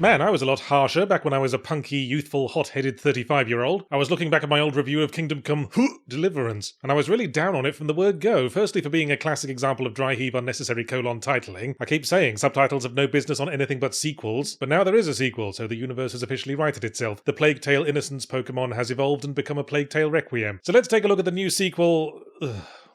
Man, I was a lot harsher back when I was a punky, youthful, hot-headed 35-year-old. I was looking back at my old review of Kingdom Come Deliverance, and I was really down on it from the word go. Firstly, for being a classic example of dry heave unnecessary titling. I keep saying subtitles have no business on anything but sequels, but now there is a sequel, so the universe has officially righted itself. The Plague Tale Innocence Pokemon has evolved and become a Plague Tale Requiem. So let's take a look at the new sequel...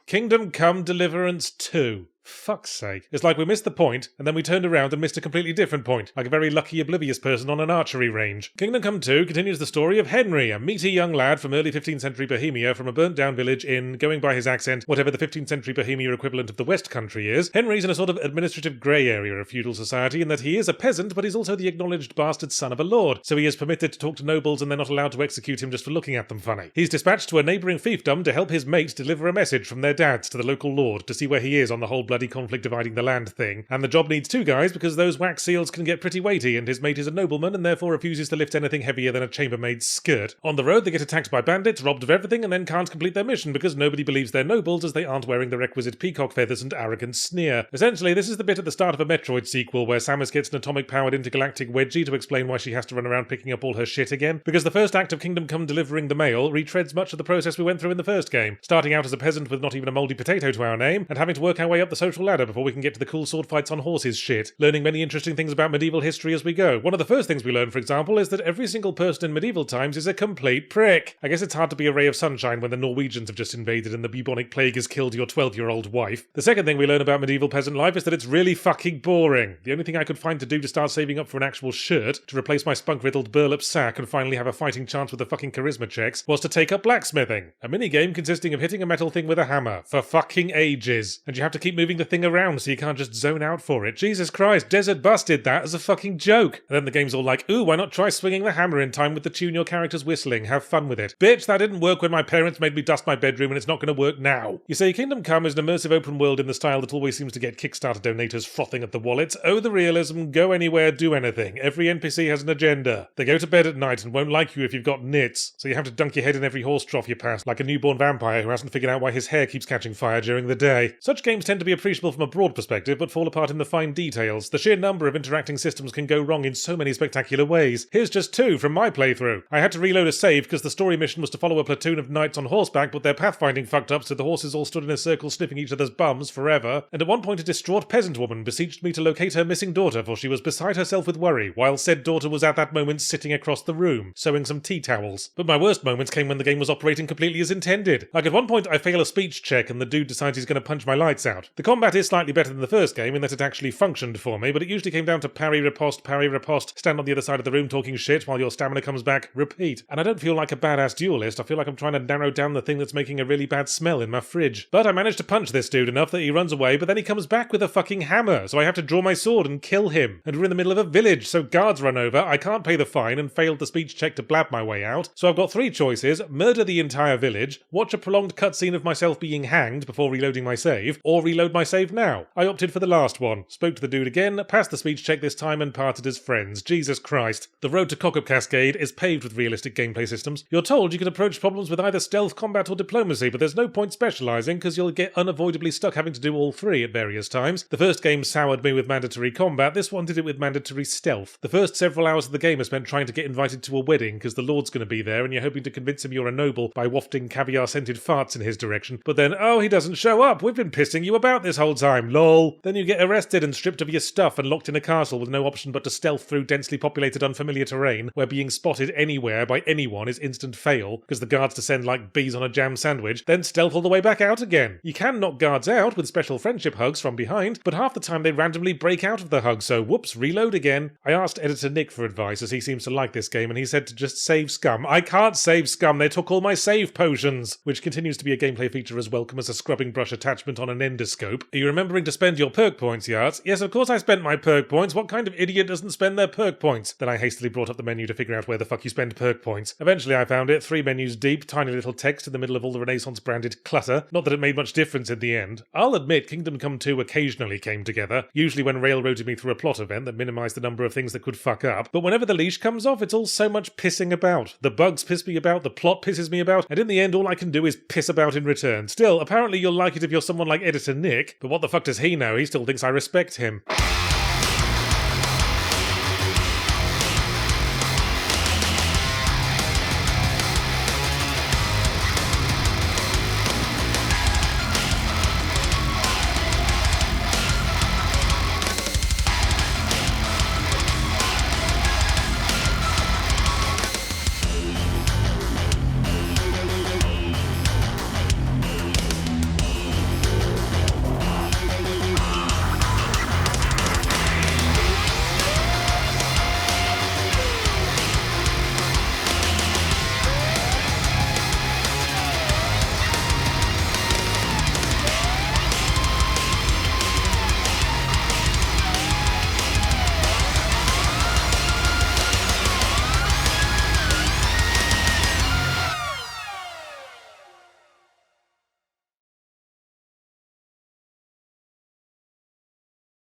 Kingdom Come Deliverance II. Fuck's sake. It's like we missed the point, and then we turned around and missed a completely different point, like a very lucky oblivious person on an archery range. Kingdom Come 2 continues the story of Henry, a meaty young lad from early 15th century Bohemia from a burnt-down village in, going by his accent, whatever the 15th century Bohemia equivalent of the West Country is. Henry's in a sort of administrative grey area of feudal society in that he is a peasant, but he's also the acknowledged bastard son of a lord, so he is permitted to talk to nobles and they're not allowed to execute him just for looking at them funny. He's dispatched to a neighbouring fiefdom to help his mate deliver a message from their dads to the local lord to see where he is on the whole bloody conflict dividing the land thing, and the job needs two guys because those wax seals can get pretty weighty and his mate is a nobleman and therefore refuses to lift anything heavier than a chambermaid's skirt. On the road they get attacked by bandits, robbed of everything, and then can't complete their mission because nobody believes they're nobles as they aren't wearing the requisite peacock feathers and arrogant sneer. Essentially, this is the bit at the start of a Metroid sequel where Samus gets an atomic-powered intergalactic wedgie to explain why she has to run around picking up all her shit again, because the first act of Kingdom Come Delivering the Mail retreads much of the process we went through in the first game, starting out as a peasant with not even a mouldy potato to our name, and having to work our way up the social ladder before we can get to the cool sword fights on horses shit, learning many interesting things about medieval history as we go. One of the first things we learn, for example, is that every single person in medieval times is a complete prick. I guess it's hard to be a ray of sunshine when the Norwegians have just invaded and the bubonic plague has killed your 12-year-old wife. The second thing we learn about medieval peasant life is that it's really fucking boring. The only thing I could find to do to start saving up for an actual shirt, to replace my spunk-riddled burlap sack and finally have a fighting chance with the fucking charisma checks, was to take up blacksmithing. A minigame consisting of hitting a metal thing with a hammer, for fucking ages. And you have to keep moving the thing around so you can't just zone out for it. Jesus Christ, Desert Bus did that as a fucking joke. And then the game's all like, ooh, why not try swinging the hammer in time with the tune your character's whistling? Have fun with it. Bitch, that didn't work when my parents made me dust my bedroom and it's not going to work now. You say Kingdom Come is an immersive open world in the style that always seems to get Kickstarter donators frothing at the wallets. Oh, the realism, go anywhere, do anything. Every NPC has an agenda. They go to bed at night and won't like you if you've got nits, so you have to dunk your head in every horse trough you pass, like a newborn vampire who hasn't figured out why his hair keeps catching fire during the day. Such games tend to be appreciable from a broad perspective, but fall apart in the fine details. The sheer number of interacting systems can go wrong in so many spectacular ways. Here's just two from my playthrough. I had to reload a save because the story mission was to follow a platoon of knights on horseback, but their pathfinding fucked up so the horses all stood in a circle sniffing each other's bums forever, and at one point a distraught peasant woman beseeched me to locate her missing daughter for she was beside herself with worry, while said daughter was at that moment sitting across the room, sewing some tea towels. But my worst moments came when the game was operating completely as intended. Like at one point I fail a speech check and the dude decides he's going to punch my lights out. The combat is slightly better than the first game in that it actually functioned for me, but it usually came down to parry, riposte, stand on the other side of the room talking shit while your stamina comes back, repeat. And I don't feel like a badass duelist, I feel like I'm trying to narrow down the thing that's making a really bad smell in my fridge. But I managed to punch this dude enough that he runs away, but then he comes back with a fucking hammer, so I have to draw my sword and kill him. And we're in the middle of a village, so guards run over, I can't pay the fine and failed the speech check to blab my way out, so I've got three choices: murder the entire village, watch a prolonged cutscene of myself being hanged before reloading my save, or reload my save now. I opted for the last one, spoke to the dude again, passed the speech check this time and parted as friends. Jesus Christ. The road to Cock-Up Cascade is paved with realistic gameplay systems. You're told you can approach problems with either stealth, combat, or diplomacy, but there's no point specialising because you'll get unavoidably stuck having to do all three at various times. The first game soured me with mandatory combat, this one did it with mandatory stealth. The first several hours of the game are spent trying to get invited to a wedding because the Lord's going to be there and you're hoping to convince him you're a noble by wafting caviar-scented farts in his direction. But then, oh, he doesn't show up, we've been pissing you about this whole time, lol. Then you get arrested and stripped of your stuff and locked in a castle with no option but to stealth through densely populated unfamiliar terrain where being spotted anywhere by anyone is instant fail because the guards descend like bees on a jam sandwich, then stealth all the way back out again. You can knock guards out with special friendship hugs from behind, but half the time they randomly break out of the hug, so whoops, reload again. I asked editor Nick for advice as he seems to like this game and he said to just save scum. I can't save scum, they took all my save potions, which continues to be a gameplay feature as welcome as a scrubbing brush attachment on an endoscope. Are you remembering to spend your perk points, Yards? Yes, of course I spent my perk points. What kind of idiot doesn't spend their perk points? Then I hastily brought up the menu to figure out where the fuck you spend perk points. Eventually I found it, 3 menus deep, tiny little text in the middle of all the Renaissance branded clutter. Not that it made much difference in the end. I'll admit Kingdom Come 2 occasionally came together, usually when railroaded me through a plot event that minimised the number of things that could fuck up, but whenever the leash comes off it's all so much pissing about. The bugs piss me about, the plot pisses me about, and in the end all I can do is piss about in return. Still, apparently you'll like it if you're someone like editor Nick, but what the fuck does he know? He still thinks I respect him.